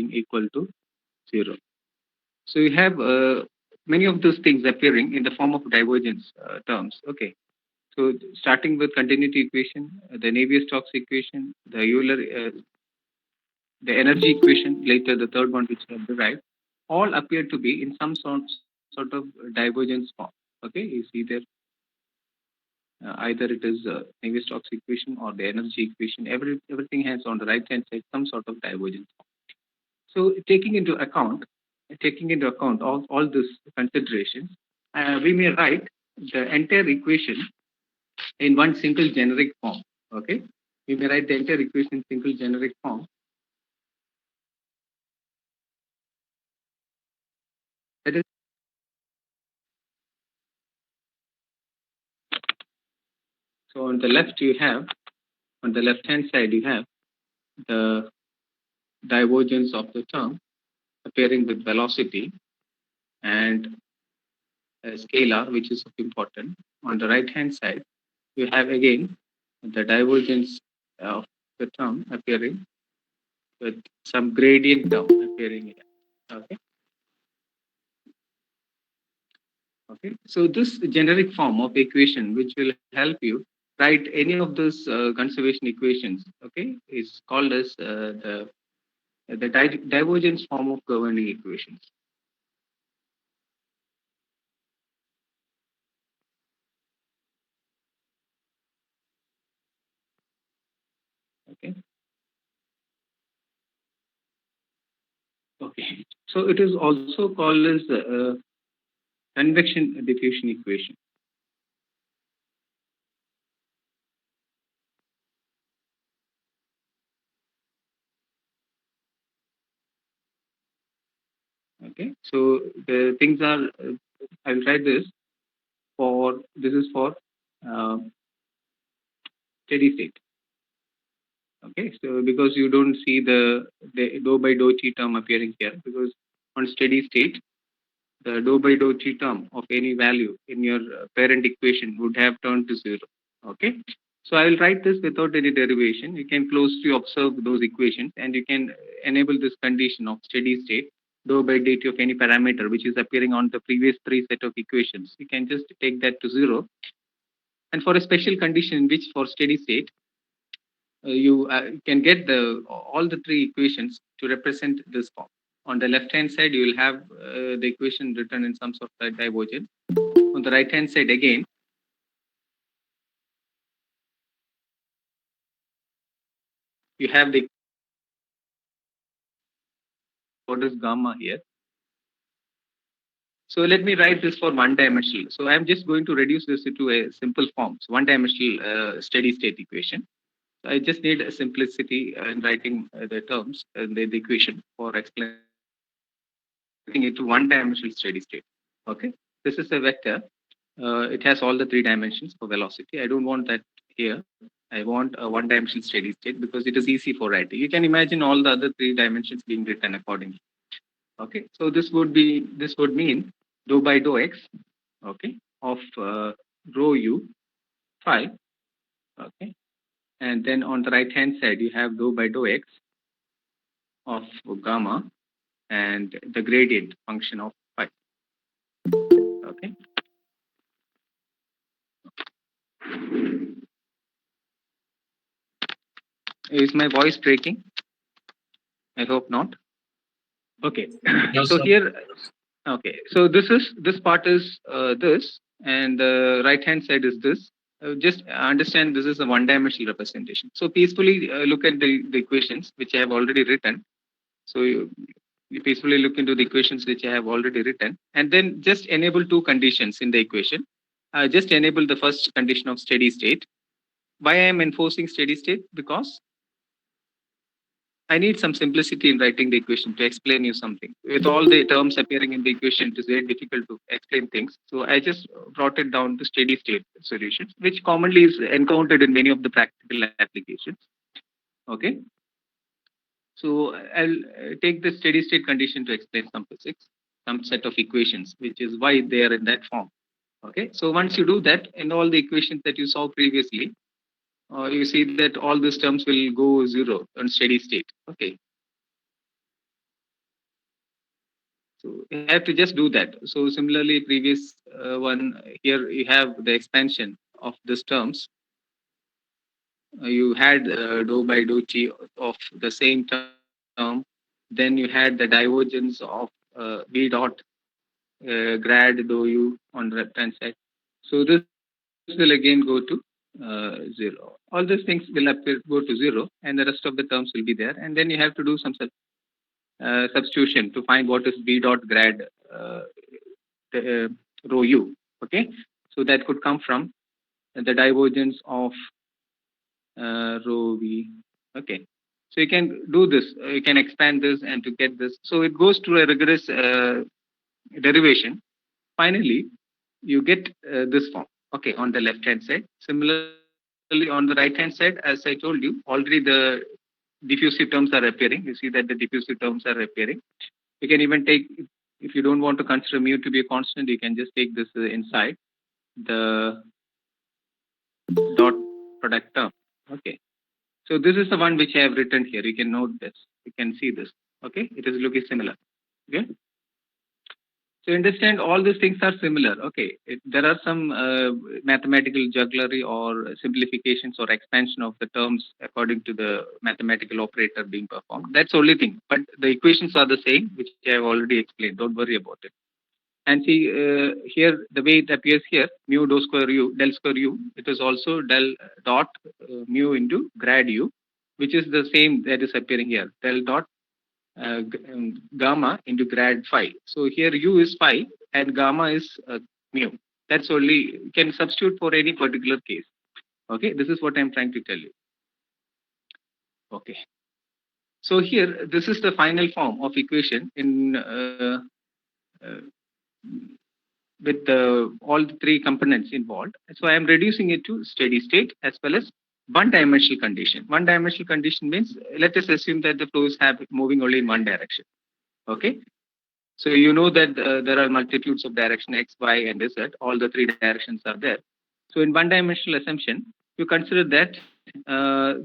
being equal to 0. So you have many of those things appearing in the form of divergence terms. Okay. So starting with continuity equation, the Navier-Stokes equation, the Euler, the energy equation, later the third one which we have derived, all appear to be in some sort of divergence form. Okay, you see there, either it is Navier-Stokes equation or the energy equation. Everything has on the right hand side some sort of divergence form. So taking into account all these considerations, we may write the entire equation in one single generic form. Okay, we may write the entire equation in single generic form. That is, so on the left you have, on the left hand side you have the divergence of the term appearing with velocity and a scalar, which is important. On the right hand side, you have again the divergence of the term appearing with some gradient term appearing here. Okay. Okay. So this generic form of equation, which will help you write any of those conservation equations, okay, is called as the divergence form of governing equations. Okay. Okay. So it is also called as convection diffusion equation. Okay. So the things are, I'll try this this is for uh, steady state. Okay. So because you don't see the dou by dou t term appearing here, because on steady state, the dou by dou t term of any value in your parent equation would have turned to 0. Okay. So I will write this without any derivation. You can closely observe those equations and you can enable this condition of steady state dou by dt of any parameter which is appearing on the previous three set of equations. You can just take that to 0. And for a special condition in which for steady state, you can get all the three equations to represent this form. On the left hand side, you will have the equation written in some sort of divergence. On the right hand side again, you have the what is gamma here. So let me write this for one dimensional. So I'm just going to reduce this into a simple form. So one dimensional steady state equation. So I just need a simplicity in writing the terms and the equation for explaining it to one dimensional steady state. Okay. This is a vector. It has all the three dimensions for velocity. I don't want that here. I want a one dimensional steady state because it is easy for writing. You can imagine all the other three dimensions being written accordingly. Okay. So this would mean dou by dou x, okay, of rho u phi, okay, and then on the right hand side you have dou by dou x of gamma and the gradient function of phi. Okay. Is my voice breaking? I hope not. Okay. No, So sir. here, okay. So this part is this, and the right hand side is this. Just understand this is a one-dimensional representation. So peacefully look at the equations which I have already written. So you peacefully look into the equations which I have already written, and then just enable two conditions in the equation. Just enable the first condition of steady state. Why I am enforcing steady state? Because I need some simplicity in writing the equation to explain you something. With all the terms appearing in the equation, it is very difficult to explain things. So I just brought it down to steady state solutions, which commonly is encountered in many of the practical applications. Okay. So I'll take the steady state condition to explain some physics, some set of equations, which is why they are in that form. Okay. So once you do that, in all the equations that you saw previously, you see that all these terms will go 0 on steady state. Okay. So you have to just do that. So similarly, previous one here you have the expansion of these terms. You had dou by dou t of the same term. Then you had the divergence of v dot grad dou u on the left hand side. So this will again go to 0. All these things will appear, go to 0, and the rest of the terms will be there. And then you have to do some substitution to find what is b dot grad rho u. Okay, so that could come from the divergence of rho v. Okay, so you can do this. You can expand this and to get this. So it goes through a rigorous derivation. Finally, you get this form. Okay, on the left hand side. Similarly, on the right hand side, as I told you, already the diffusive terms are appearing. You see that the diffusive terms are appearing. You can even take, if you don't want to consider mu to be a constant, you can just take this inside the dot product term. Okay. So this is the one which I have written here. You can note this. You can see this. Okay. It is looking similar. Okay. So understand all these things are similar. Okay, there are some mathematical jugglery or simplifications or expansion of the terms according to the mathematical operator being performed. That's the only thing. But the equations are the same, which I have already explained. Don't worry about it. And see here, the way it appears here, mu dou square u, del square u, it is also del dot mu into grad u, which is the same that is appearing here, del dot gamma into grad phi. So here u is phi and gamma is mu. That's only, you can substitute for any particular case. Okay, this is what I'm trying to tell you. Okay. So here, this is the final form of equation in uh, with all the three components involved. So I am reducing it to steady state as well as one-dimensional condition. One-dimensional condition means, let us assume that the flow is moving only in one direction. Okay. So you know that there are multitudes of direction x, y, and z. All the three directions are there. So in one-dimensional assumption, you consider that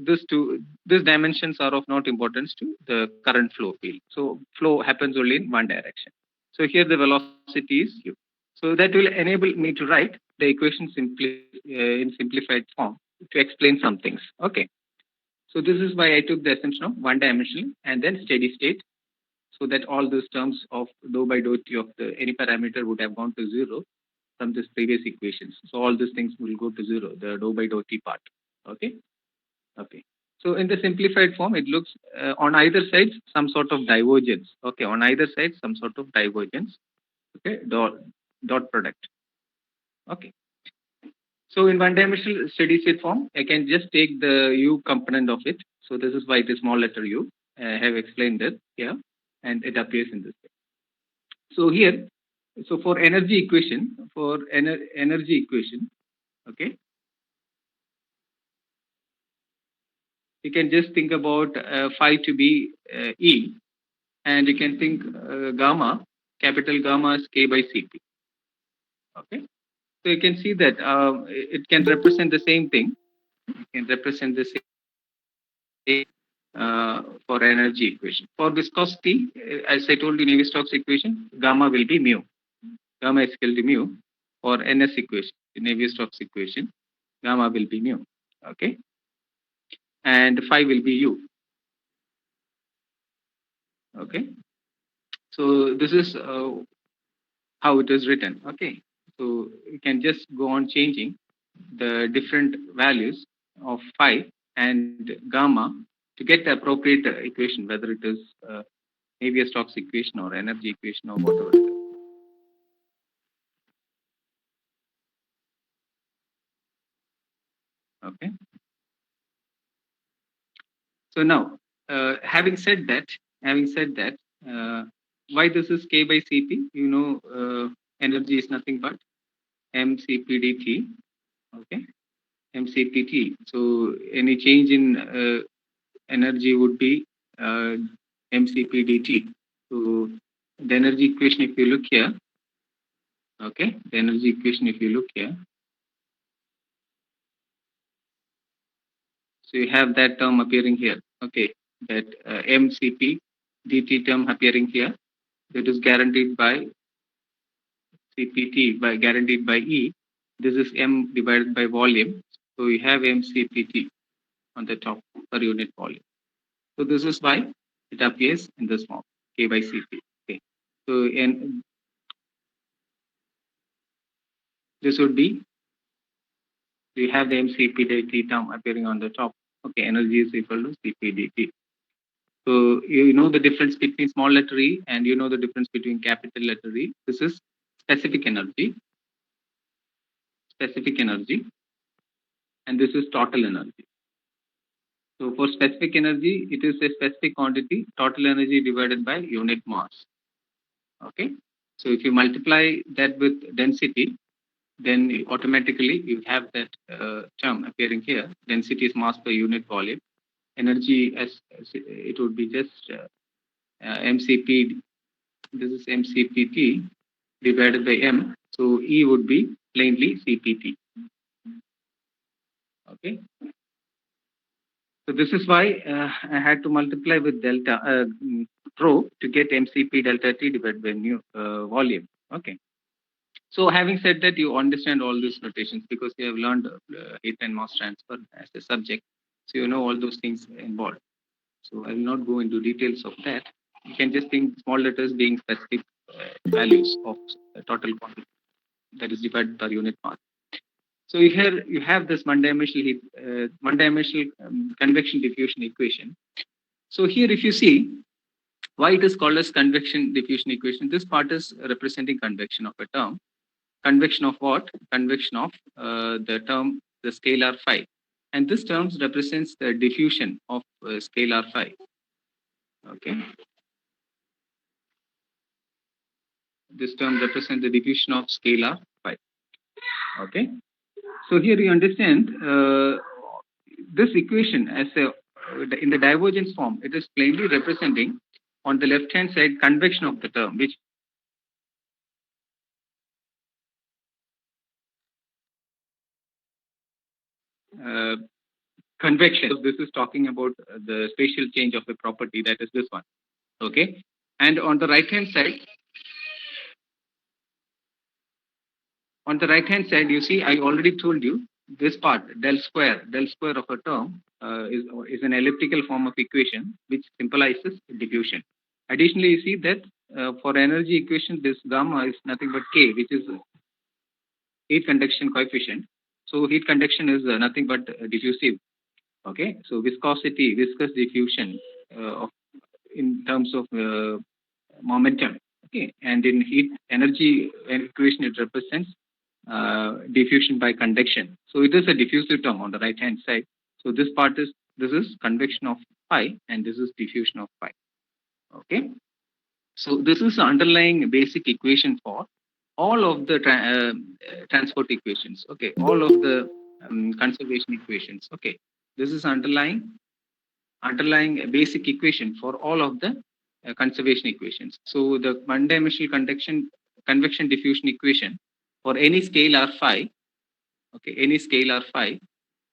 these dimensions are of not importance to the current flow field. So flow happens only in one direction. So here the velocity is u. So that will enable me to write the equation in simplified form to explain some things. Okay. So this is why I took the assumption of one-dimensional and then steady state, so that all those terms of dou by dou t of the any parameter would have gone to 0 from this previous equations. So all these things will go to 0, the dou by dou t part. Okay. Okay. So in the simplified form, it looks on either side some sort of divergence. Okay. On either side some sort of divergence. Okay. Dot product. Okay. So in one-dimensional steady state form, I can just take the u component of it. So this is why it is small letter u. I have explained that here, and it appears in this way. So here, so for energy equation, okay, you can just think about phi to be E, and you can think gamma, capital gamma is K by Cp. Okay, so you can see that it can represent the same thing. It can represent the same for energy equation. For viscosity, as I told you, Navier-Stokes equation, gamma will be mu. Gamma is equal to mu. For NS equation, Navier-Stokes equation, gamma will be mu. Okay, and phi will be u. Okay, so this is how it is written. Okay, so you can just go on changing the different values of phi and gamma to get the appropriate equation, whether it is Navier-Stokes equation or energy equation or whatever it is. Okay. So now, having said that, why this is K by Cp? You know, energy is nothing but mCp/dt. Okay, mCp/t. So any change in energy would be mCp/dt. So the energy equation, if you look here, okay, the energy equation, if you look here, so you have that term appearing here. Okay, that mCp/dt term appearing here. that is guaranteed by CPT by guaranteed by E. This is M divided by volume. So we have MCPT on the top per unit volume. So this is why it appears in this form K by Cp. Okay. So and this would be we have the MCPT term appearing on the top. Okay, energy is equal to CPdt. So you know the difference between small letter e and you know the difference between capital letter E. This is specific energy, and this is total energy. So for specific energy, it is a specific quantity, total energy divided by unit mass. Okay. So if you multiply that with density, then automatically you have that term appearing here. Density is mass per unit volume. Energy as it would be just MCP. This is MCPT divided by M. So E would be plainly CPT. Okay. So this is why I had to multiply with delta rho to get MCP delta T divided by new volume. Okay. So having said that, you understand all these notations because you have learned heat and mass transfer as a subject. So you know all those things involved. So I will not go into details of that. You can just think small letters being specific values of total quantity that is divided per unit mass. So here you have this one-dimensional heat, one-dimensional convection diffusion equation. So here, if you see why it is called as convection diffusion equation, this part is representing convection of a term. Convection of what? Convection of the term, the scalar phi. And this term represents the diffusion of scalar phi. Okay. This term represents the diffusion of scalar phi. Okay. So here you understand this equation as a in the divergence form, it is plainly representing on the left hand side convection of the term, which uh, convection. So this is talking about the spatial change of the property, that is this one. Okay. And on the right hand side, you see, I already told you this part, del square of a term is an elliptical form of equation which symbolizes diffusion. Additionally, you see that for energy equation, this gamma is nothing but K, which is heat conduction coefficient. So heat conduction is nothing but diffusive. Okay, so viscosity, viscous diffusion of in terms of momentum. Okay, and in heat energy equation, it represents diffusion by conduction. So it is a diffusive term on the right hand side. So this part is convection of phi and this is diffusion of phi. Okay, so this is the underlying basic equation for all of the transport equations. Okay, all of the conservation equations. Okay, this is underlying basic equation for all of the conservation equations. So the one-dimensional convection diffusion equation for any scalar phi, okay, any scalar phi.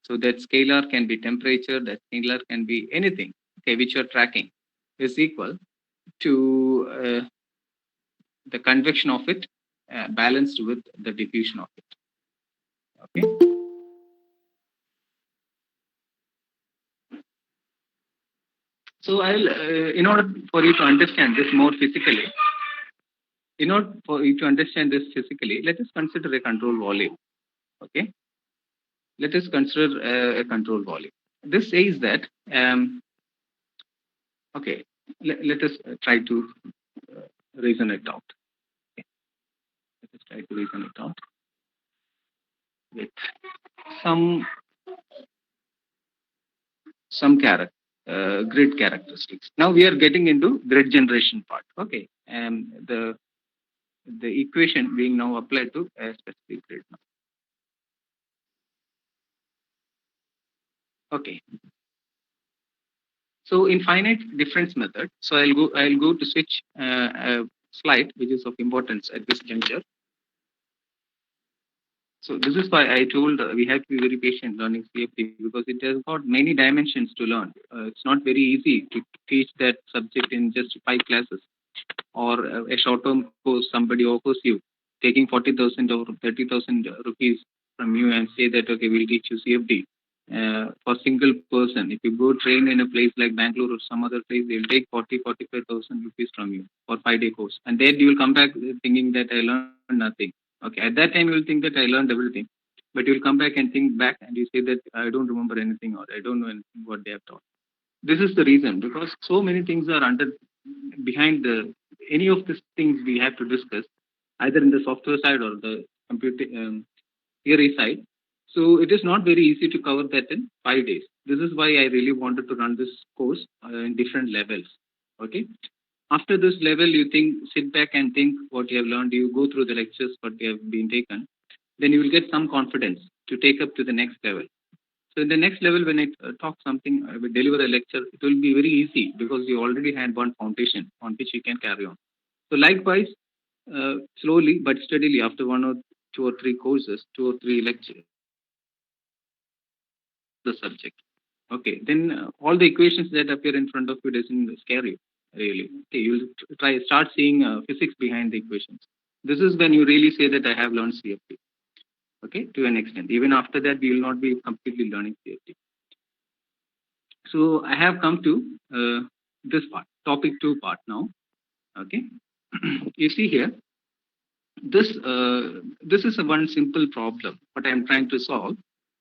So that scalar can be temperature, that scalar can be anything, okay, which you're tracking, is equal to the convection of it balanced with the diffusion of it. Okay. So I'll, in order for you to understand this more physically, let us consider a control volume. Okay. Let us consider a control volume. This says that, okay, let us try to reason it out. Okay. Let us try to reason it out with some grid characteristics. Now we are getting into grid generation part. Okay, and the equation being now applied to a specific grid. Now. Okay. So in finite difference method, so I'll go to switch a slide which is of importance at this juncture. So this is why I told we have to be very patient learning CFD because it has got many dimensions to learn. It's not very easy to teach that subject in just 5 classes. or a short-term course somebody offers you, taking 40,000 or 30,000 rupees from you and say that, okay, we'll teach you CFD. For single person, if you go train in a place like Bangalore or some other place, they'll take 45,000 rupees from you for 5-day course. And then you will come back thinking that I learned nothing. Okay, at that time you will think that I learned everything. But you'll come back and think back and you say that I don't remember anything or I don't know anything what they have taught. This is the reason, because so many things are under behind the any of these things we have to discuss, either in the software side or the computer theory side. So it is not very easy to cover that in 5 days. This is why I really wanted to run this course in different levels. Okay. After this level, you think, sit back and think what you have learned. You go through the lectures, what you have been taken. Then you will get some confidence to take up to the next level. So in the next level, when I talk something, I will deliver a lecture, it will be very easy because you already had one foundation on which you can carry on. So likewise, slowly but steadily, after one or two or three courses, two or three lectures, the subject. Okay, then all the equations that appear in front of you doesn't scare you really. Okay, you'll try start seeing physics behind the equations. This is when you really say that I have learned CFD. Okay, to an extent. Even after that, we will not be completely learning CFD. So I have come to this part, topic 2 part now. Okay, you see here, this is a one simple problem. What I am trying to solve.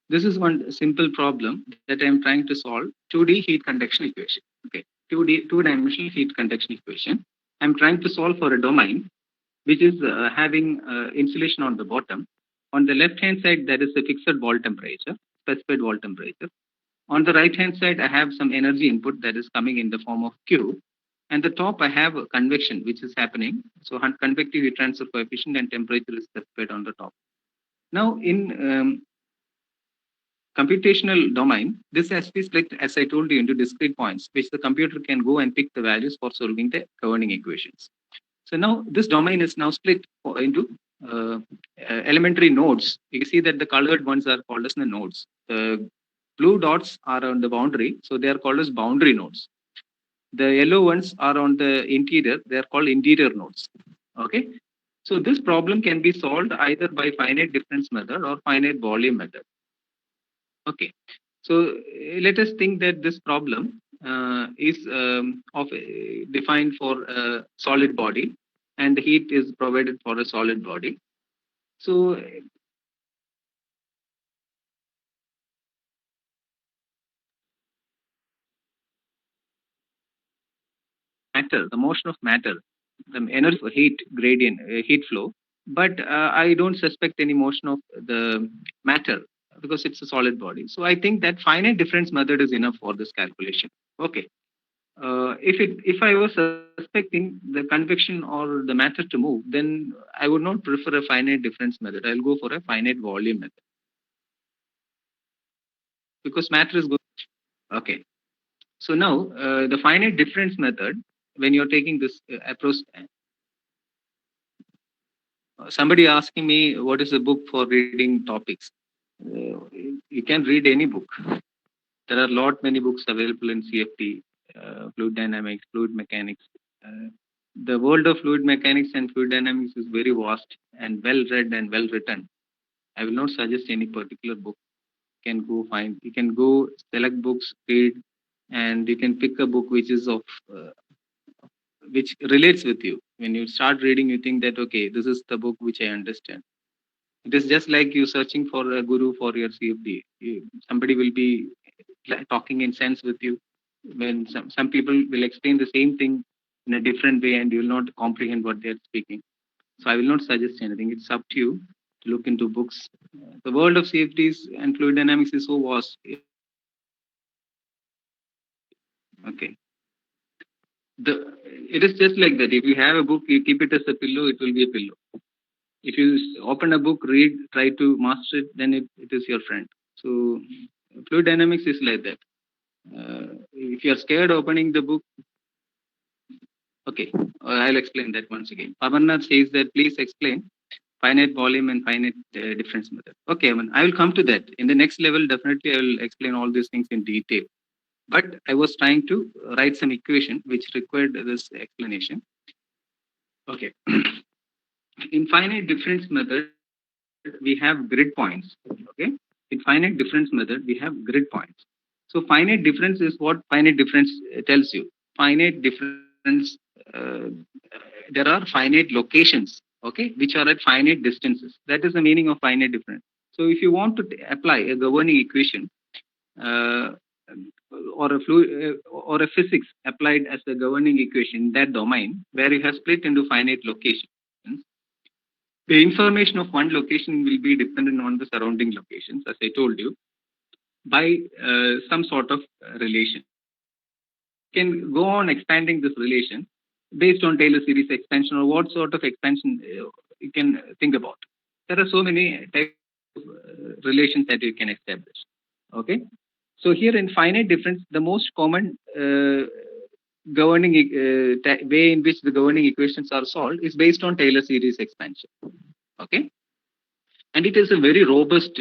This is one simple problem that I am trying to solve. 2D heat conduction equation. Okay, 2D 2-dimensional heat conduction equation. I am trying to solve for a domain which is having insulation on the bottom. On the left hand side, there is a fixed wall temperature, specified wall temperature. On the right hand side, I have some energy input that is coming in the form of Q. And the top, I have a convection which is happening. So convective heat transfer coefficient and temperature is specified on the top. Now, in computational domain, this has to be split, as I told you, into discrete points, which the computer can go and pick the values for solving the governing equations. So now this domain is now split into elementary nodes. You can see that the colored ones are called as the nodes. The blue dots are on the boundary, so they are called as boundary nodes. The yellow ones are on the interior, they are called interior nodes. Okay. So this problem can be solved either by finite difference method or finite volume method. Okay. So let us think that this problem is defined for a solid body, and the heat is provided for a solid body. So matter, the motion of matter, the energy of heat gradient, heat flow, but I don't suspect any motion of the matter because it's a solid body. So I think that finite difference method is enough for this calculation. Okay. If I was suspecting the convection or the matter to move, then I would not prefer a finite difference method. I'll go for a finite volume method because matter is good. Okay. So now the finite difference method, when you're taking this approach, somebody asking me what is the book for reading topics. You can read any book. There are lot many books available in CFD, fluid dynamics, fluid mechanics. The world of fluid mechanics and fluid dynamics is very vast and well read and well written. I will not suggest any particular book. You can go select books, read, and you can pick a book which is of which relates with you. When you start reading, you think that okay, this is the book which I understand. It is just like you searching for a guru for your CFD. Somebody will be talking in sense with you. When some people will explain the same thing in a different way and you will not comprehend what they are speaking. So I will not suggest anything. It's up to you to look into books. The world of CFDs and fluid dynamics is so vast. Okay. It is just like that. If you have a book, you keep it as a pillow, it will be a pillow. If you open a book, read, try to master it, then it is your friend. So fluid dynamics is like that. If you are scared opening the book, okay, I'll explain that once again. Amarnath says that please explain finite volume and finite difference method. Okay, I will come to that. In the next level, definitely I will explain all these things in detail. But I was trying to write some equation which required this explanation. Okay. In finite difference method, we have grid points. Okay. In finite difference method, we have grid points. So finite difference is what finite difference tells you. Finite difference, there are finite locations, okay, which are at finite distances. That is the meaning of finite difference. So if you want to apply a governing equation, uh, or a or a physics applied as a governing equation in that domain where you have split into finite locations, the information of one location will be dependent on the surrounding locations, as I told you, by some sort of relation. You can go on expanding this relation based on Taylor series expansion or what sort of expansion you can think about. There are so many types of relations that you can establish. Okay. So here in finite difference, the most common governing way in which the governing equations are solved is based on Taylor series expansion. Okay. And it is a very robust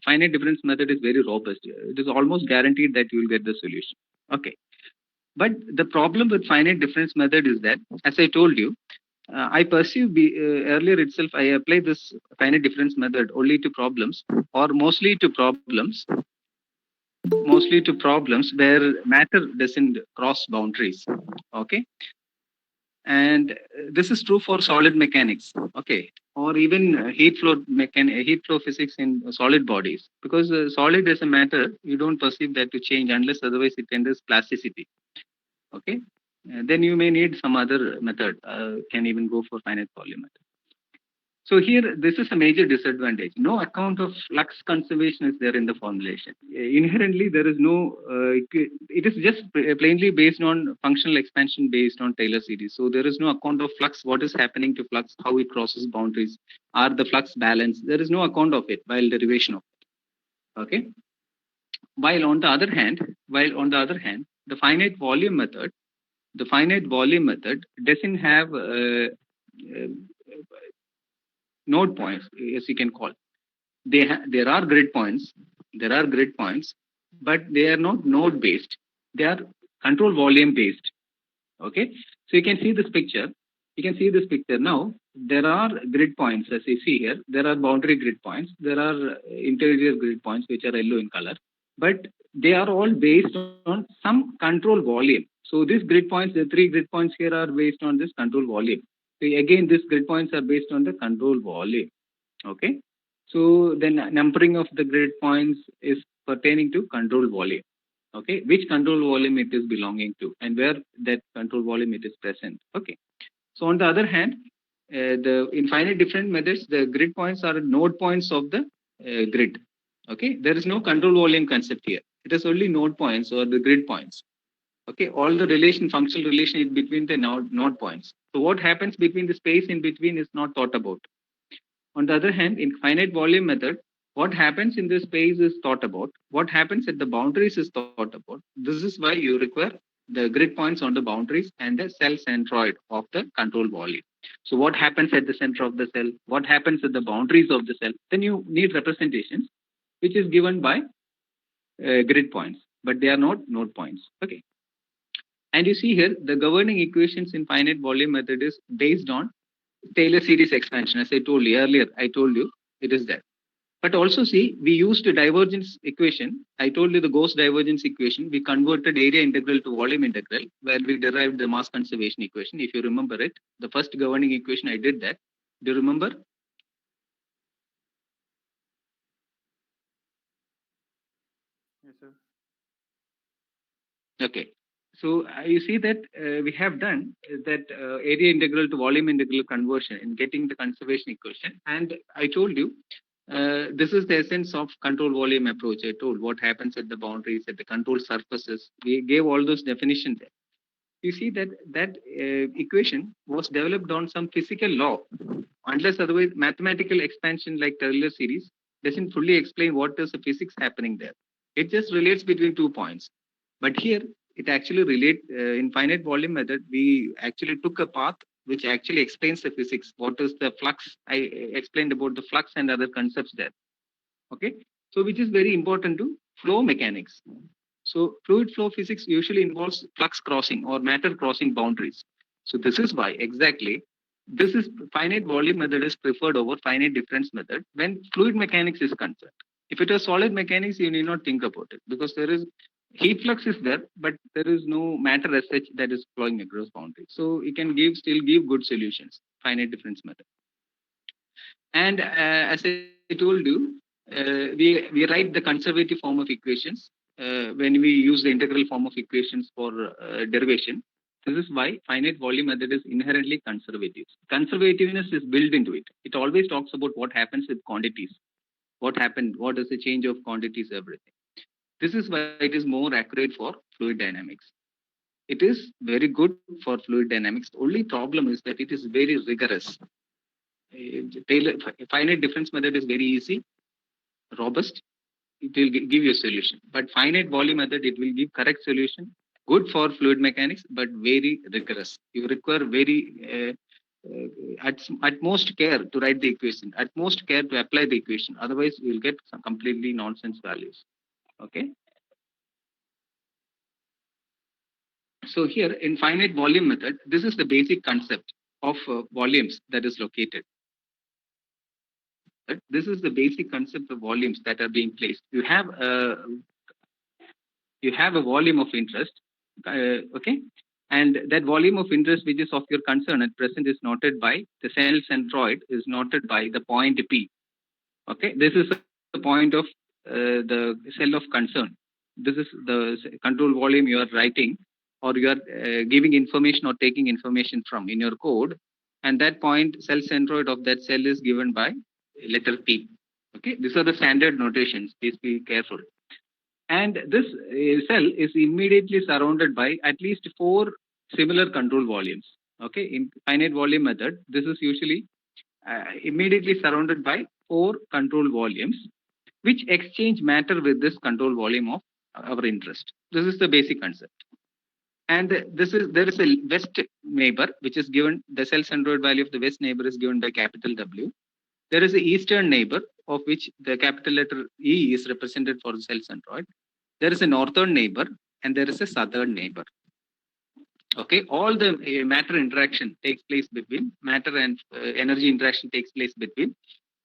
finite difference method is very robust. It is almost guaranteed that you will get the solution. Okay. But the problem with finite difference method is that, as I told you, I perceive earlier itself, I apply this finite difference method only to problems or mostly to problems where matter doesn't cross boundaries. Okay. And this is true for solid mechanics. Okay. Or even heat flow physics in solid bodies, because solid as a matter, you don't perceive that to change unless otherwise it enters plasticity. Okay. Then you may need some other method, can even go for finite volume method. So here, this is a major disadvantage. No account of flux conservation is there in the formulation. Inherently, there is no. It is just plainly based on functional expansion based on Taylor series. So there is no account of flux. What is happening to flux? How it crosses boundaries? Are the flux balanced? There is no account of it while derivation of it. Okay. While on the other hand, the finite volume method doesn't have node points, as you can call. There are grid points. There are grid points, but they are not node based. They are control volume based. Okay, so you can see this picture. You can see this picture now. There are grid points, as you see here. There are boundary grid points. There are interior grid points, which are yellow in color, but they are all based on some control volume. So these grid points, the three grid points here, are based on this control volume. So again, these grid points are based on the control volume. Okay. So then numbering of the grid points is pertaining to control volume. Okay. Which control volume it is belonging to and where that control volume it is present. Okay. So on the other hand, the infinite different methods, the grid points are node points of the grid. Okay. There is no control volume concept here. It is only node points or the grid points. Okay. All the functional relation is between the node points. So what happens between the space in between is not thought about. On the other hand, in finite volume method, what happens in the space is thought about. What happens at the boundaries is thought about. This is why you require the grid points on the boundaries and the cell centroid of the control volume. So what happens at the center of the cell? What happens at the boundaries of the cell? Then you need representations, which is given by grid points, but they are not node points. Okay. And you see here, the governing equations in finite volume method is based on Taylor series expansion. As I told you earlier, I told you it is there. But also see, we used a divergence equation. I told you the Gauss divergence equation. We converted area integral to volume integral, where we derived the mass conservation equation. If you remember it, the first governing equation, I did that. Do you remember? Yes, sir. Okay. So you see that we have done that area integral to volume integral conversion in getting the conservation equation. And I told you this is the essence of control volume approach. I told what happens at the boundaries, at the control surfaces. We gave all those definitions there. You see that equation was developed on some physical law. Unless otherwise, mathematical expansion like Taylor series doesn't fully explain what is the physics happening there. It just relates between 2 points. But here, it actually relate in finite volume method. We actually took a path which actually explains the physics. What is the flux? I explained about the flux and other concepts there. Okay, so which is very important to flow mechanics. So fluid flow physics usually involves flux crossing or matter crossing boundaries. So this is why exactly This is finite volume method is preferred over finite difference method when fluid mechanics is concerned. If it is solid mechanics, you need not think about it because there is heat flux is there, but there is no matter as such that is flowing across boundaries. So it can still give good solutions. Finite difference method. And as I told you, we write the conservative form of equations when we use the integral form of equations for derivation. This is why finite volume method is inherently conservative. Conservativeness is built into it. It always talks about what happens with quantities, what happened, what is the change of quantities, everything. This is why it is more accurate for fluid dynamics. It is very good for fluid dynamics. The only problem is that it is very rigorous. Finite difference method is very easy, robust. It will give you a solution. But finite volume method, it will give correct solution. Good for fluid mechanics, but very rigorous. You require very at most care to write the equation, at most care to apply the equation. Otherwise, you will get some completely nonsense values. Okay. So here in finite volume method, this is the basic concept of volumes that is located. This is the basic concept of volumes that are being placed. You have a volume of interest, okay, and that volume of interest which is of your concern at present is noted by the cell centroid is noted by the point P. Okay, this is the point of the cell of concern. This is the control volume you are writing or you are giving information or taking information from in your code, and that point cell centroid of that cell is given by letter P. Okay, these are the standard notations. Please be careful. And this cell is immediately surrounded by at least 4 similar control volumes. Okay, in finite volume method, this is usually immediately surrounded by 4 control volumes which exchange matter with this control volume of our interest. This is the basic concept. And there is a west neighbor which is given, the cell centroid value of the west neighbor is given by capital W. There is an eastern neighbor of which the capital letter E is represented for the cell centroid. There is a northern neighbor and there is a southern neighbor. Okay, all the matter interaction takes place between matter and energy interaction takes place between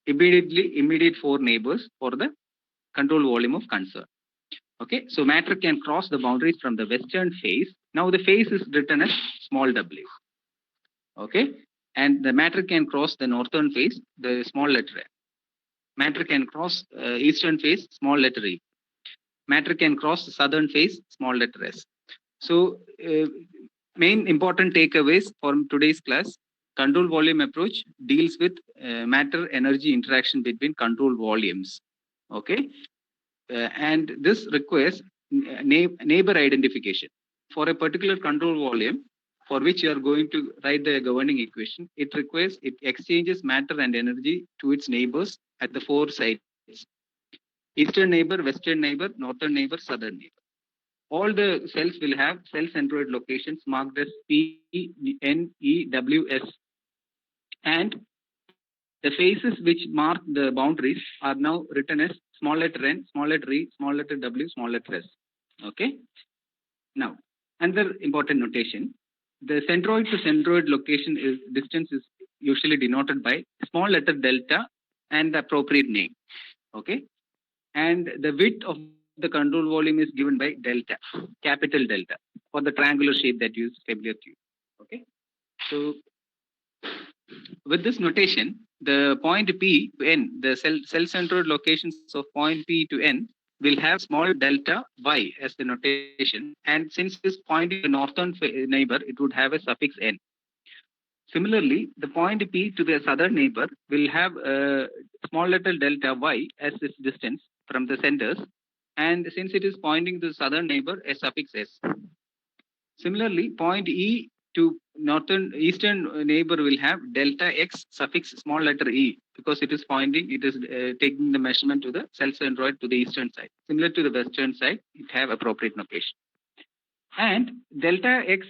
immediate 4 neighbors for the control volume of concern. Okay, so matter can cross the boundaries from the western phase. Now the phase is written as small w. Okay, and the matter can cross the northern phase, the small letter m. Matter can cross eastern phase, small letter e. Matter can cross the southern phase, small letter s. So main important takeaways from today's class: control volume approach deals with matter energy interaction between control volumes. Okay, and this requires neighbor identification for a particular control volume for which you are going to write the governing equation. It requires, it exchanges matter and energy to its neighbors at the 4 sides: eastern neighbor, western neighbor, northern neighbor, southern neighbor. All the cells will have cell centroid locations marked as P, N, E, W, S. And the phases which mark the boundaries are now written as small letter n, small letter e, small letter w, small letter s. Okay. Now, another important notation: the centroid to centroid location is distance is usually denoted by small letter delta and the appropriate name. Okay. And the width of the control volume is given by delta, capital delta, for the triangular shape that is familiar to you. Okay. So with this notation, the point P to N, the cell centroid locations of point P to N will have small delta y as the notation, and since it is pointing to the northern neighbor, it would have a suffix n. Similarly, the point P to the southern neighbor will have a small letter delta y as its distance from the centers, and since it is pointing to the southern neighbor, a suffix s. Similarly, point E to eastern neighbor will have delta x suffix small letter e because it is pointing, it is taking the measurement to the cell centroid to the eastern side. Similar to the western side, it have appropriate notation. And delta x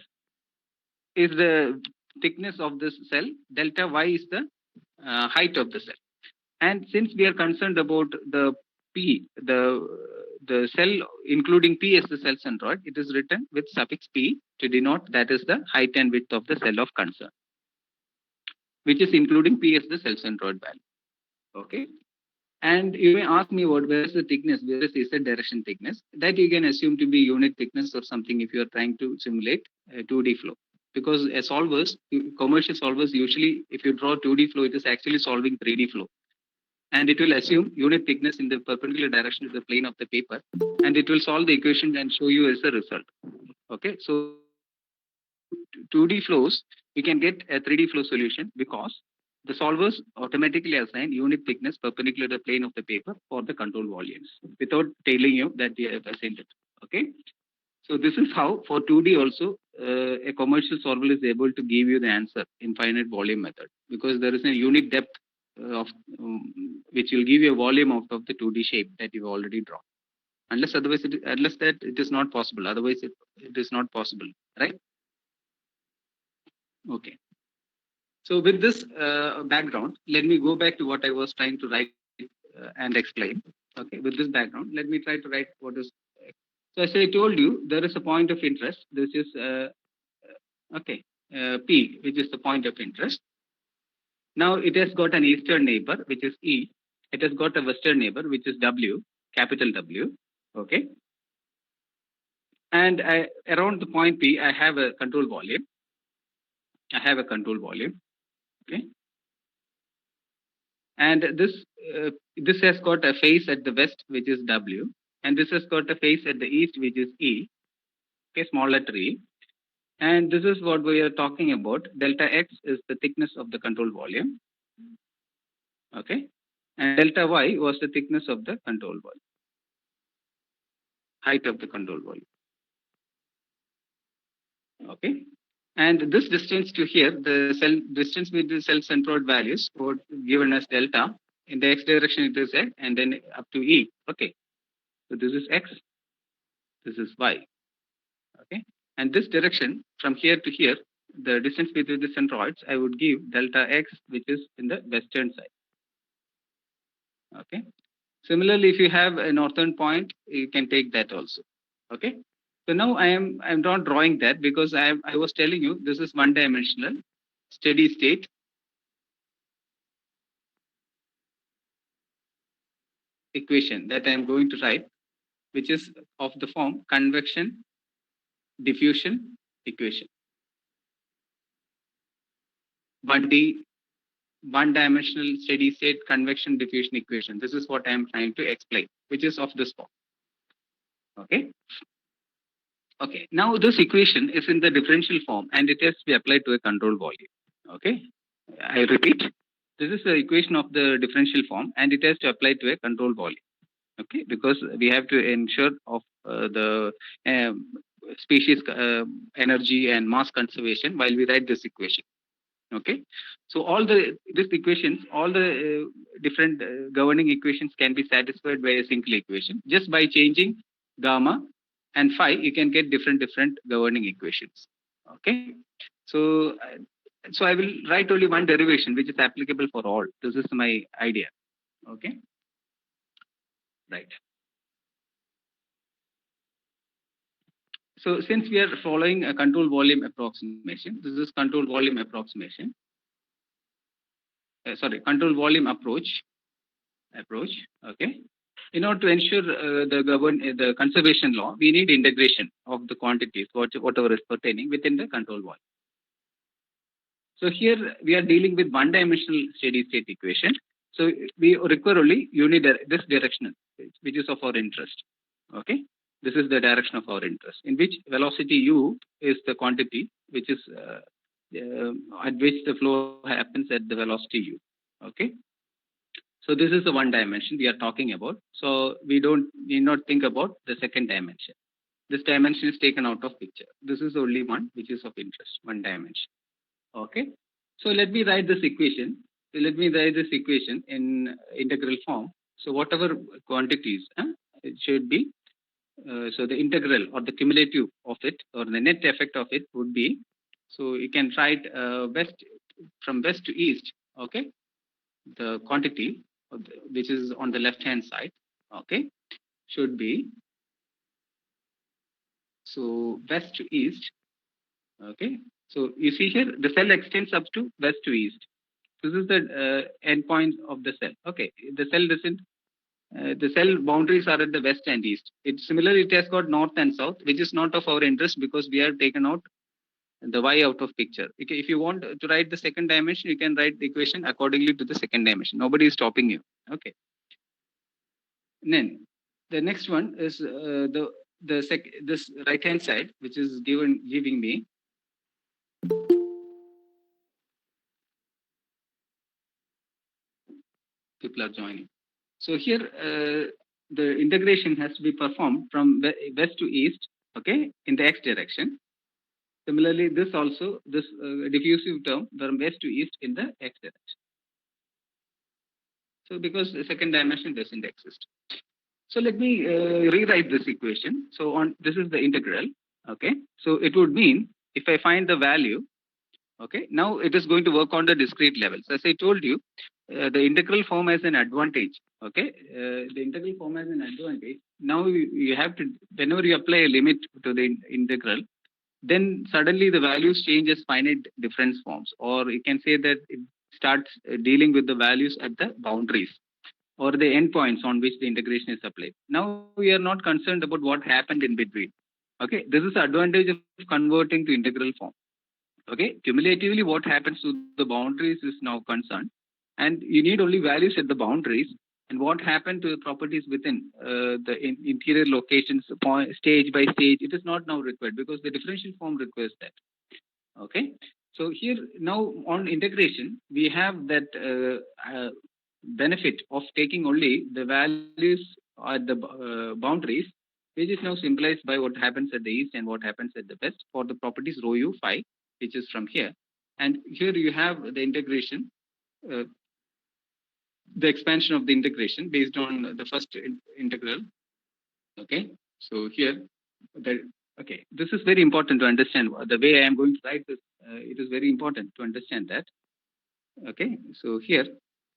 is the thickness of this cell, delta y is the height of the cell. And since we are concerned about the P, the cell including P as the cell centroid, it is written with suffix P to denote that is the height and width of the cell of concern. which is including P as the self-centroid value. Okay. And you may ask me where is the thickness, where is Z direction thickness? That you can assume to be unit thickness or something if you are trying to simulate a 2D flow. Because as solvers, commercial solvers usually, if you draw 2D flow, it is actually solving 3D flow. And it will assume unit thickness in the perpendicular direction to the plane of the paper, and it will solve the equation and show you as a result. Okay, so 2D flows, we can get a 3D flow solution because the solvers automatically assign unit thickness perpendicular to the plane of the paper for the control volumes without telling you that they have assigned it. Okay, so this is how for 2D also a commercial solver is able to give you the answer in finite volume method, because there is a unit depth of which will give you a volume out of the 2D shape that you already drawn. Unless otherwise, unless that it is not possible. Otherwise, it is not possible, right? Okay. So with this background, let me go back to what I was trying to write and explain. Okay, with this background, let me try to write what is. So as I told you, there is a point of interest. This is okay, P, which is the point of interest. Now it has got an eastern neighbor, which is E. It has got a western neighbor, which is W, capital W. Okay. And around the point P, I have a control volume. I have a control volume. Okay. And this has got a face at the west, which is W, and this has got a face at the east, which is E. Okay, small letter E. And this is what we are talking about. Delta X is the thickness of the control volume. Okay, and delta Y was the thickness of the control volume, height of the control volume. Okay, and this distance to here, the distance with the self-centroid values were given as delta. In the X direction it is X, and then up to E. Okay, so this is X, this is Y. Okay, and this direction from here to here, the distance between the centroids, I would give delta X, which is in the western side. Okay, similarly, if you have a northern point, you can take that also. Okay, so now I'm not drawing that because I was telling you this is one dimensional steady state equation that I am going to write, which is of the form convection diffusion equation. 1D, one dimensional steady state convection diffusion equation. This is what I am trying to explain, which is of this form. Okay. Okay. Now this equation is in the differential form and it has to be applied to a control volume. Okay. I repeat, this is the equation of the differential form and it has to apply to a control volume. Okay, because we have to ensure of the species energy and mass conservation while we write this equation. Okay, so all the these equations, all the different governing equations can be satisfied by a single equation. Just by changing gamma and phi, you can get different governing equations. Okay, so so I will write only one derivation which is applicable for all. This is my idea. Okay, right. So since we are following a control volume approximation, this is control volume approximation. Sorry, control volume approach. Okay. In order to ensure the conservation law, we need integration of the quantities, whatever is pertaining within the control volume. So here we are dealing with one-dimensional steady-state equation. So we require only this direction, which is of our interest. Okay. This is the direction of our interest, in which velocity u is the quantity which is at which the flow happens at the velocity u. Okay. So this is the one dimension we are talking about. So we need not think about the second dimension. This dimension is taken out of picture. This is only one which is of interest, one dimension. Okay. So let me write this equation. Let me write this equation in integral form. So whatever quantities, it should be. So the integral or the cumulative of it or the net effect of it would be, so you can write from west to east. Okay, the quantity which is on the left hand side, okay, should be, so west to east. Okay, so you see here the cell extends up to west to east. This is the endpoint of the cell. Okay, the cell doesn't. The cell boundaries are at the west and east. It similarly it has got north and south, which is not of our interest because we have taken out the y out of picture. Okay, if you want to write the second dimension, you can write the equation accordingly to the second dimension. Nobody is stopping you. Okay. And then the next one is this right hand side, which is giving me people are joining. So here the integration has to be performed from west to east, okay, in the x direction. Similarly, this also, this diffusive term from west to east in the x direction. So because the second dimension doesn't exist. So let me rewrite this equation. So on this is the integral, okay. So it would mean if I find the value, okay, now it is going to work on the discrete levels. As I told you, the integral form has an advantage. Okay, the integral form has an advantage. Now you have to, whenever you apply a limit to the integral, then suddenly the values change as finite difference forms, or you can say that it starts dealing with the values at the boundaries or the endpoints on which the integration is applied. Now we are not concerned about what happened in between. Okay, this is the advantage of converting to integral form. Okay, cumulatively what happens to the boundaries is now concerned, and you need only values at the boundaries, and what happened to the properties within the interior locations stage by stage, it is not now required because the differential form requires that. Okay, so here now on integration we have that benefit of taking only the values at the boundaries, which is now symbolized by what happens at the east and what happens at the west for the properties rho u phi, which is from here. And here you have the integration, uh, the expansion of the integration based on the first integral. Okay, so here, the, okay, this is very important to understand. The way I am going to write this, it is very important to understand that. Okay, so here,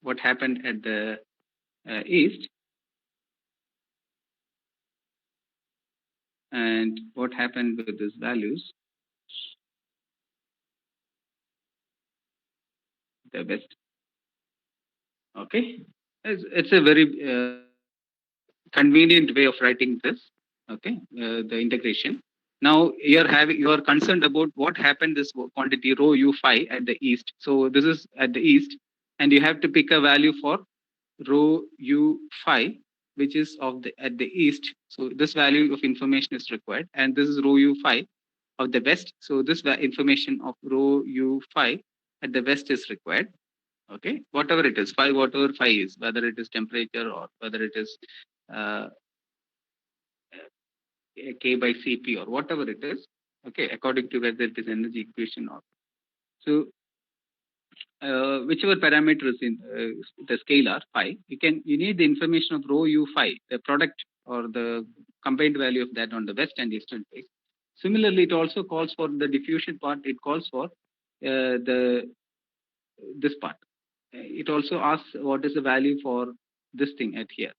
what happened at the east and what happened with these values, the west. Okay, it's a very convenient way of writing this. Okay, the integration. Now you are concerned about what happened this quantity rho u phi at the east. So this is at the east, and you have to pick a value for rho u phi, which is of the at the east. So this value of information is required, and this is rho u phi of the west. So this information of rho u phi at the west is required. Okay, whatever it is, phi, whatever phi is, whether it is temperature or whether it is uh, K by Cp or whatever it is, okay, according to whether it is energy equation or so, whichever parameter is in the scalar phi, you need the information of rho u phi, the product or the combined value of that on the west and eastern phase. Similarly, it also calls for the diffusion part. It calls for the this part. It also asks what is the value for this thing at here.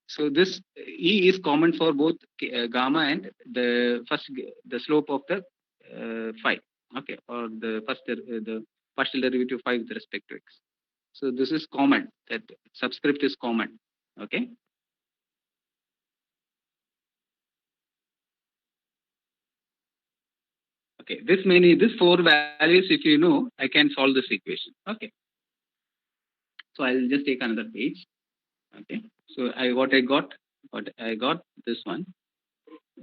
So this E is common for both gamma and the slope of the phi, okay, or the the partial derivative phi with respect to x. So this is common. That subscript is common. Okay. Okay. This four values, if you know, I can solve this equation. Okay. So I'll just take another page. Okay. So what I got this one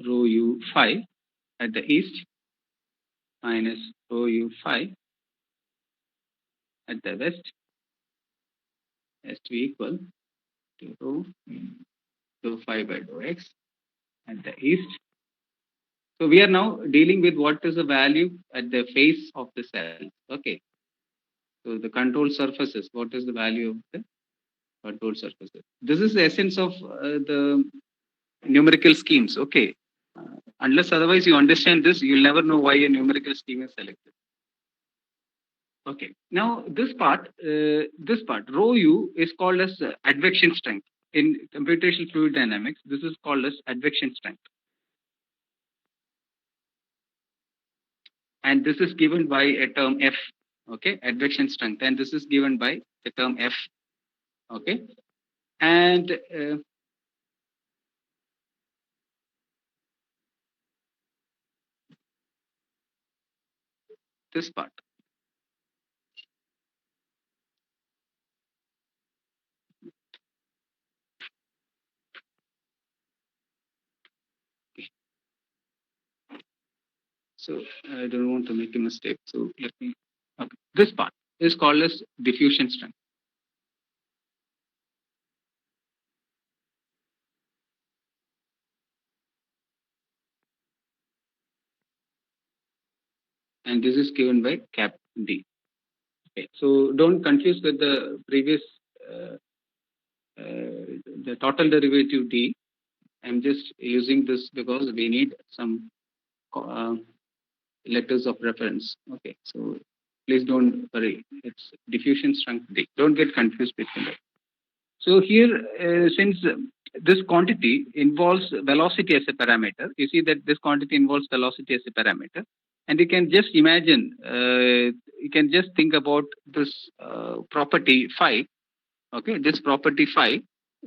rho u phi at the east minus rho u phi at the west has to be equal to rho phi by rho x at the east. So we are now dealing with what is the value at the face of the cell. Okay. So the control surfaces, what is the value of the control surfaces? This is the essence of the numerical schemes. Okay. Unless otherwise you understand this, you'll never know why a numerical scheme is selected. Okay. Now this part, rho u is called as advection strength. In computational fluid dynamics, this is called as advection strength. and this is given by a term F, okay, advection strength, and this is given by the term F, okay, and this part. Okay. So I don't want to make a mistake. So let me. Okay. This part is called as diffusion strength. And this is given by cap D. Okay. So don't confuse with the previous, uh, the total derivative D. I'm just using this because we need some uh, letters of reference. Okay. So please don't worry. It's diffusion strength D. Don't get confused between that. So here, since this quantity involves velocity as a parameter, you see that this quantity involves velocity as a parameter, and you can just imagine, you can just think about this property phi, okay, this property phi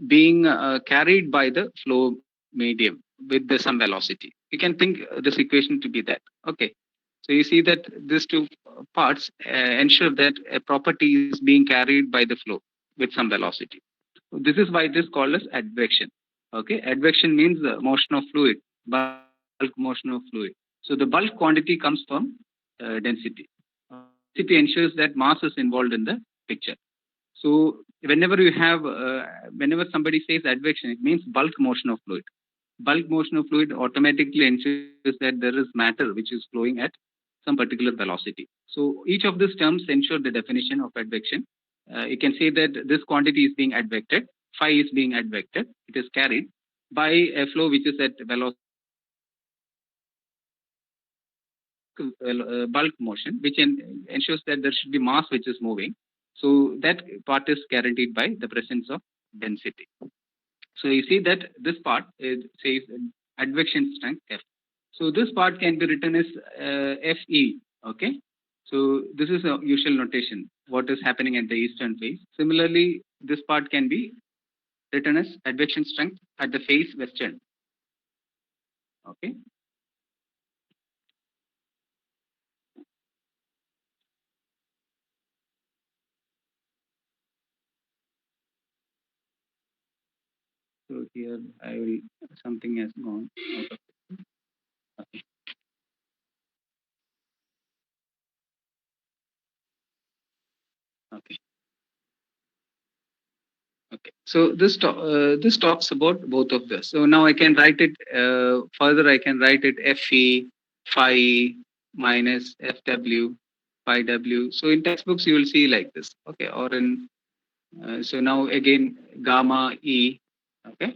being carried by the flow medium with the some velocity. You can think this equation to be that, okay. So you see that these two parts ensure that a property is being carried by the flow with some velocity. This is why it is called as advection. Okay, advection means the motion of fluid, bulk motion of fluid. So the bulk quantity comes from density. Density ensures that mass is involved in the picture. So whenever you have, whenever somebody says advection, it means bulk motion of fluid. Bulk motion of fluid automatically ensures that there is matter which is flowing at some particular velocity. So each of these terms ensure the definition of advection. You can say that this quantity is being advected, phi is being advected, it is carried by a flow which is at velocity bulk motion, which ensures that there should be mass which is moving. So that part is guaranteed by the presence of density. So you see that this part says advection strength F. So this part can be written as Fe. Okay. So this is a usual notation. What is happening at the eastern phase. Similarly, this part can be written as advection strength at the phase western. Okay. So here I will something has gone out of it. Okay. Okay. Okay. So this talks about both of this. So now I can write it further. I can write it Fe phi minus Fw phi W. So in textbooks you will see like this. Okay. Or in so now again gamma E. Okay.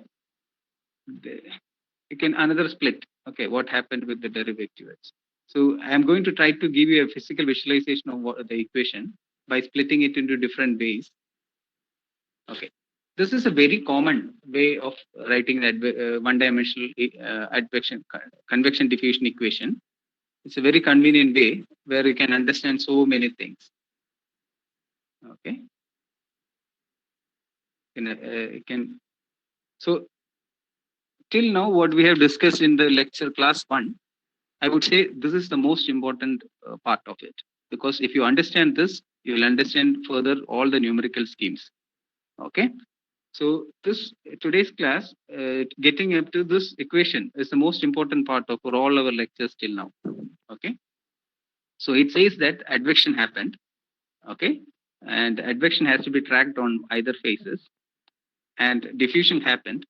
You can another split. Okay. What happened with the derivatives? So I am going to try to give you a physical visualization of what, the equation by splitting it into different ways. Okay. This is a very common way of writing that one-dimensional convection diffusion equation. It's a very convenient way where you can understand so many things. Okay. You can. So till now, what we have discussed in the lecture class 1, I would say this is the most important part of it, because if you understand this, you will understand further all the numerical schemes. Okay. So this today's class, getting up to this equation is the most important part of for all our lectures till now. Okay. So it says that advection happened. Okay. And advection has to be tracked on either phases. And diffusion happened.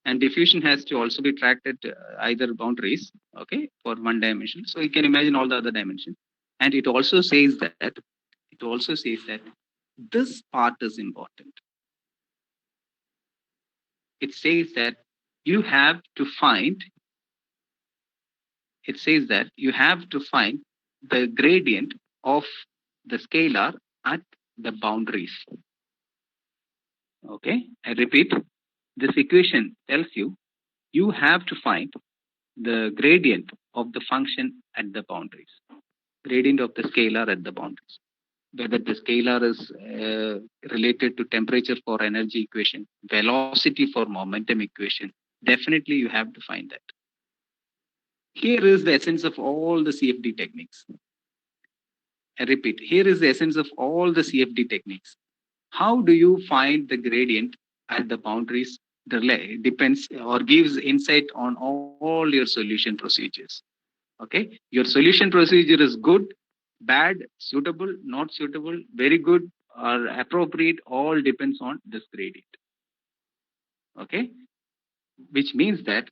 And diffusion has to also be tracked at either boundaries. Okay. For one dimension. So you can imagine all the other dimensions. And it also says that this part is important. It says that you have to find it says that you have to find the gradient of the scalar at the boundaries. Okay, I repeat, this equation tells you have to find the gradient of the function at the boundaries. gradient of the scalar at the boundaries. Whether the scalar is related to temperature for energy equation, velocity for momentum equation, definitely you have to find that. Here is the essence of all the CFD techniques. I repeat, here is the essence of all the CFD techniques. How do you find the gradient at the boundaries? Depends or gives insight on all your solution procedures. Okay, your solution procedure is good, bad, suitable, not suitable, very good, or appropriate. All depends on this gradient. Okay, which means that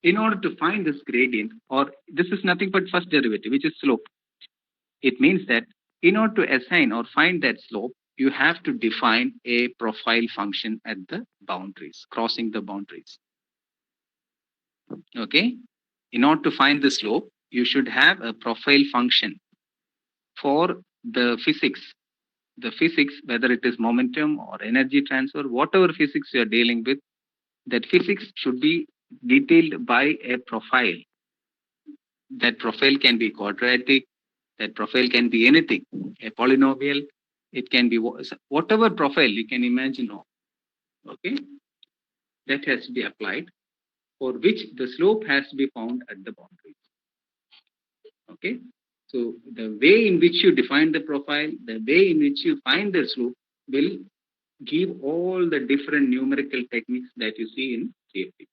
in order to find this gradient, or this is nothing but first derivative, which is slope. It means that in order to assign or find that slope, you have to define a profile function at the boundaries, crossing the boundaries. Okay. In order to find the slope, you should have a profile function for the physics. The physics, whether it is momentum or energy transfer, whatever physics you are dealing with, that physics should be detailed by a profile. That profile can be quadratic, that profile can be anything, a polynomial, it can be whatever profile you can imagine of. Okay, that has to be applied, for which the slope has to be found at the boundaries. Okay, so the way in which you define the profile, the way in which you find the slope will give all the different numerical techniques that you see in CFD.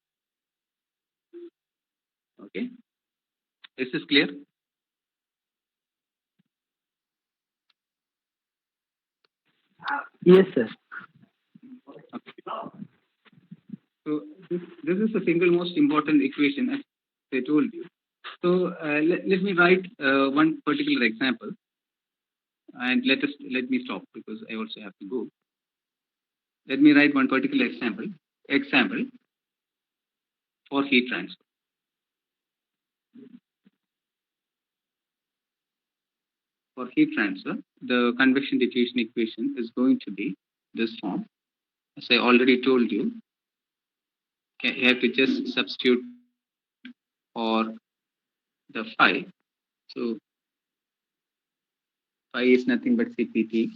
Okay, is this clear? Yes, sir. Okay. So this is the single most important equation, as I told you. So let me write one particular example, and let me stop because I also have to go. Let me write one particular example. Example for heat transfer. For heat transfer, the convection diffusion equation is going to be this form. As I already told you, you have to just substitute for the phi. So phi is nothing but CPT.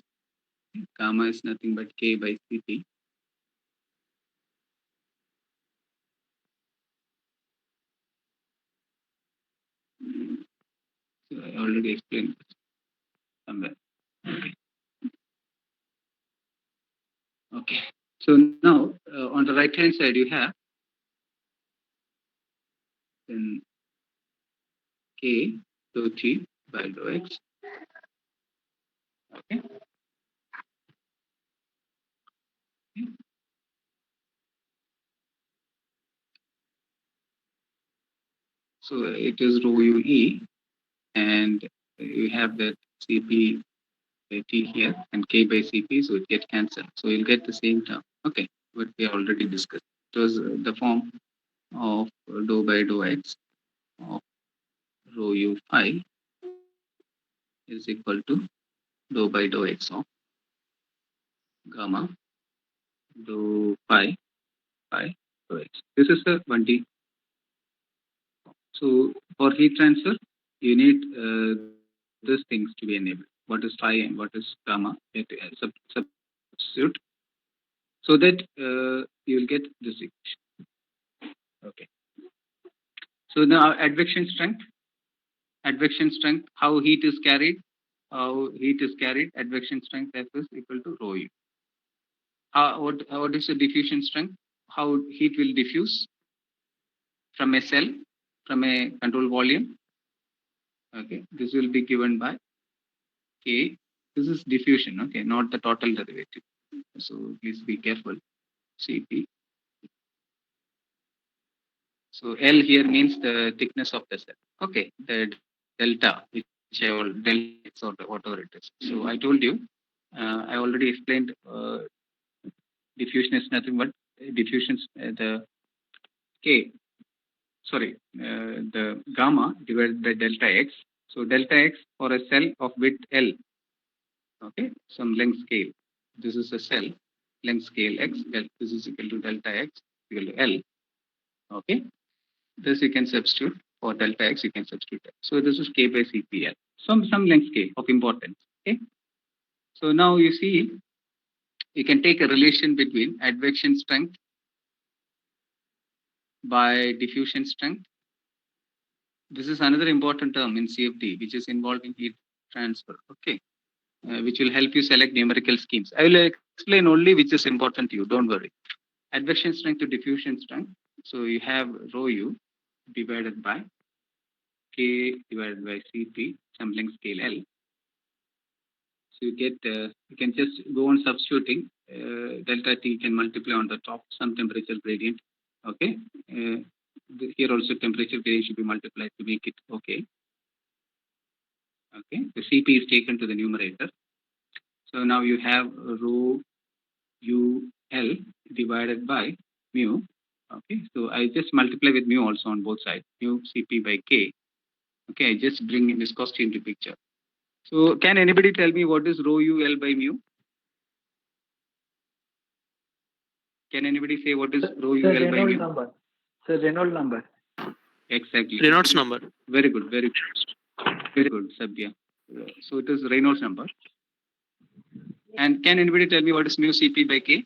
Gamma is nothing but K by CP. So I already explained somewhere. Okay. So now on the right hand side you have then K dou T by dou X. Okay. So it is rho UE, and you have that CP by T here and K by CP, so it gets cancelled. So you'll get the same term. Okay, what we already discussed. It was the form of dou by dou X of rho U phi is equal to dou by dou X of gamma dou phi by dou X. This is the 1D. So for heat transfer, you need these things to be enabled. What is phi and what is gamma? You have to substitute so that you will get this equation. Okay. So now advection strength, how heat is carried, advection strength F is equal to rho U. What is the diffusion strength? How heat will diffuse from a cell, from a control volume. Okay, this will be given by K. This is diffusion, okay, not the total derivative. So please be careful. Cp. So L here means the thickness of the cell. Okay, the delta, which I will delta X or whatever it is. So I told you, I already explained. Diffusion is nothing but diffusions. The K, sorry, the gamma divided by delta X. So delta X for a cell of width L. Okay, some length scale. This is a cell length scale X. This is equal to delta X equal to L. Okay. This you can substitute for delta X, you can substitute. So this is K by CPL. some length scale of importance. Okay. So now you see, you can take a relation between advection strength by diffusion strength. This is another important term in CFD, which is involving heat transfer. Okay. Which will help you select numerical schemes. I will explain only which is important to you. Don't worry. Advection strength to diffusion strength. So you have rho u divided by K divided by Cp sampling scale L. So you get, you can just go on substituting. Delta T can multiply on the top some temperature gradient. Okay. Here also temperature gradient should be multiplied to make it okay. Okay. The Cp is taken to the numerator. So now you have rho u L divided by mu. Okay. So I just multiply with mu also on both sides. Mu Cp by K. Okay. I just bring viscosity into picture. So can anybody tell me what is rho u L by mu? Can anybody say what is rho u L by Reynolds mu? number. Sir, Reynolds number. Exactly. Reynolds number. Very good. Very good. Very good, Sabya. So it is Reynolds number. And can anybody tell me what is mu Cp by K?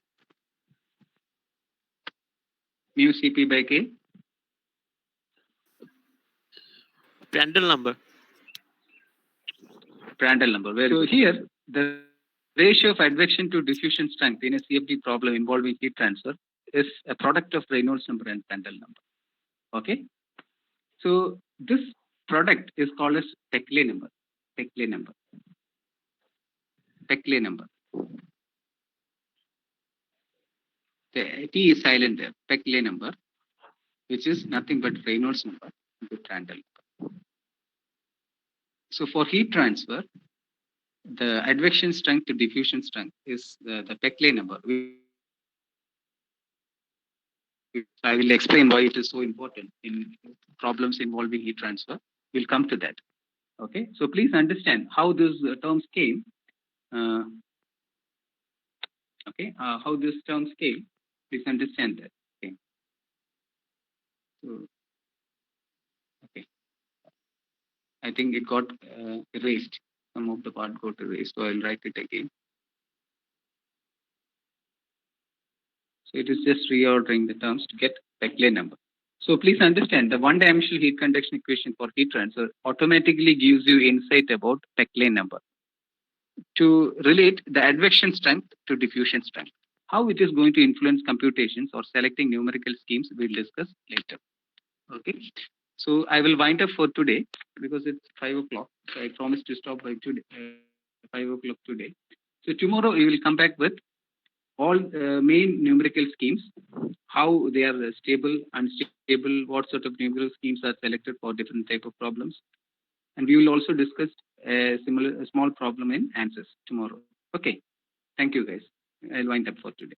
Mu Cp by K? Prandtl number. Prandtl number. Very good. Here, the ratio of advection to diffusion strength in a CFD problem involving heat transfer is a product of Reynolds number and Prandtl number. Okay. So this product is called as Peclet number. Peclet number. Peclet number. The T is silent there. Peclet number, which is nothing but Reynolds number into Prandtl number. So for heat transfer, the advection strength to diffusion strength is the Peclet number. I will explain why it is so important in problems involving heat transfer. We'll come to that. Okay. So please understand how these terms came. Okay. How these terms came. Please understand that. Okay. So, okay. I think it got erased. Some of the part got erased. So I'll write it again. So it is just reordering the terms to get Peclet number. So please understand the one-dimensional heat conduction equation for heat transfer automatically gives you insight about Peclet number to relate the advection strength to diffusion strength. How it is going to influence computations or selecting numerical schemes we'll discuss later. Okay. So I will wind up for today because it's 5 o'clock. So I promised to stop by today, 5 o'clock today. So tomorrow we will come back with all main numerical schemes, how they are stable, unstable, what sort of numerical schemes are selected for different type of problems. And we will also discuss a small problem in ANSYS tomorrow. Okay. Thank you guys. I'll wind up for today.